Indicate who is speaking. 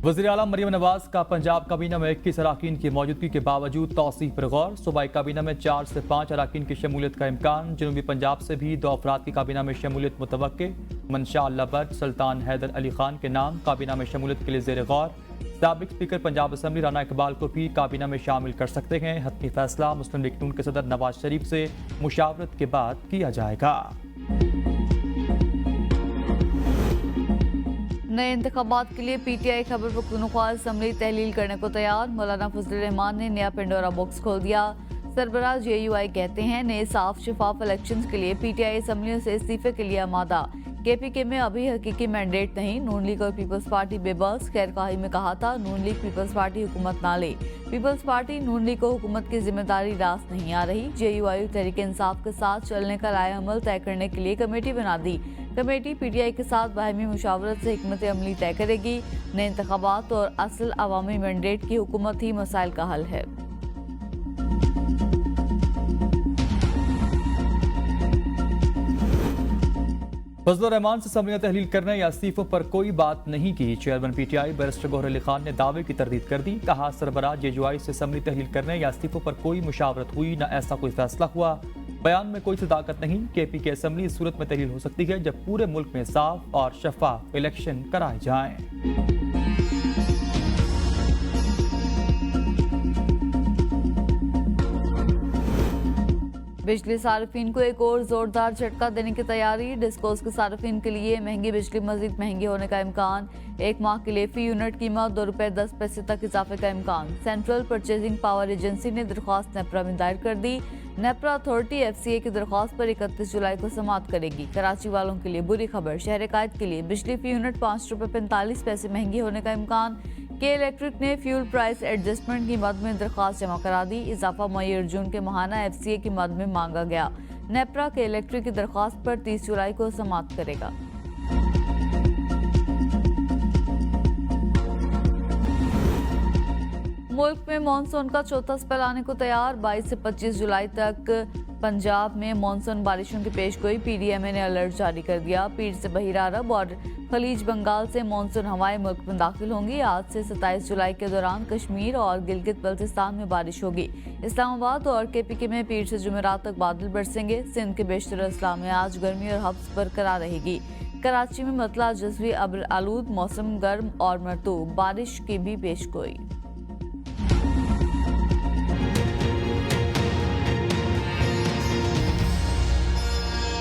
Speaker 1: वज़ीर आला मरियम नवाज का पंजाब काबीना में 21 अरकान की मौजूदगी के बावजूद तौसीफ पर गौर। सूबाई काबीना में 4 से 5 अरकान की शमूलियत का इम्कान। जनूबी पंजाब से भी 2 अफराद की काबीना में शमूलियत मुतवक्के। मंशा अल्लाह भट्ट, सुल्तान हैदर अली खान के नाम काबीना में शमूलियत के लिए ज़ेर गौर। साबिक स्पीकर पंजाब असम्बली राना इकबाल को भी काबीना में शामिल कर सकते हैं। हतमी फैसला मुस्लिम लीग नून के सदर नवाज शरीफ से मुशावरत के बाद किया जाएगा।
Speaker 2: नए इंतखाबात के लिए पीटीआई खैबर पख्तूनख्वा असम्बली तहलील करने को तैयार। मौलाना फजल रहमान ने नया पेंडोरा बॉक्स खोल दिया। सरबराह जेयूआई कहते हैं नए साफ शफाफ इलेक्शंस के लिए पीटीआई असम्बलियों से इस्तीफे के लिए आमादा। केपीके में अभी हकीकी मैंडेट नहीं। नून लीग और पीपल्स पार्टी बेबस। खैरखाही में कहा था नून लीग पीपल्स पार्टी हुकूमत ना ले। पीपल्स पार्टी नून लीग को हुकूमत की जिम्मेदारी रास्त नहीं आ रही। जेयूआई तहरीक इंसाफ के साथ चलने का राय अमल तय करने के लिए कमेटी बना दी। कमेटी पीटीआई के साथ बाहमी मुशावरत से हिकमत अमली तय करेगी। नए इंतखाबात और असल अवामी मैंडेट की हुकूमत ही मसाइल का हल है।
Speaker 1: फजल रहमान से असम्बलियां तहलील करने या इस्तीफों पर कोई बात नहीं की। Chairman PTI barrister Gauhar Ali Khan ने दावे की तरदीद कर दी। कहा सरबराह जेयूआई से असम्बली तहलील करने या इस्तीफों पर कोई मुशावरत हुई, न ऐसा कोई फैसला हुआ। बयान में कोई सदाकत नहीं। केपी की असम्बली इस सूरत में तहलील हो सकती है जब पूरे मुल्क में साफ और शफाफ इलेक्शन कराए जाएं।
Speaker 2: बिजली सार्फिन को एक और जोरदार झटका देने की तैयारी। डिस्कोस के सार्फिन के लिए महंगी बिजली मजीद महंगी होने का इम्कान। एक माह के लिए फी यूनिट कीमत ₹2.10 तक इजाफे का इम्कान। सेंट्रल परचेजिंग पावर एजेंसी ने दरख्वास्त नेपरा में दायर कर दी। नेपरा अथॉरिटी FCA की दरख्वास्त पर 31 जुलाई को समाअत करेगी। कराची वालों के लिए बुरी खबर। शहर कायद के लिए बिजली फी यूनिट ₹5.45 महंगी होने का इम्कान। के इलेक्ट्रिक ने फ्यूल प्राइस एडजस्टमेंट की मद में दरख्वास्त जमा करा दी। इजाफा मई और जून के माहाना FCA की मद में मांगा गया। नेपरा के इलेक्ट्रिक की दरख्वास्त पर 30 जुलाई को समाअत करेगा। मुल्क में मानसून का चौथा स्पेल आने को तैयार। 22 से 25 जुलाई तक पंजाब में मानसून बारिशों की पेशगोई। PDMA ने अलर्ट जारी कर दिया। पीर से बहिरा अरब और खलीज बंगाल से मानसून हवाएं मुल्क में दाखिल होंगी। आज से 27 जुलाई के दौरान कश्मीर और गिलगित बल्तिस्तान में बारिश होगी। इस्लामाबाद और KPK में पीर से जुमेरात तक बादल बरसेंगे। सिंध के बेशतर अजला में आज गर्मी और हब्स बरकरार रहेगी। कराची में मतला जज़वी अब्र आलूद मौसम गर्म और मरतूब। बारिश की भी पेशगोई।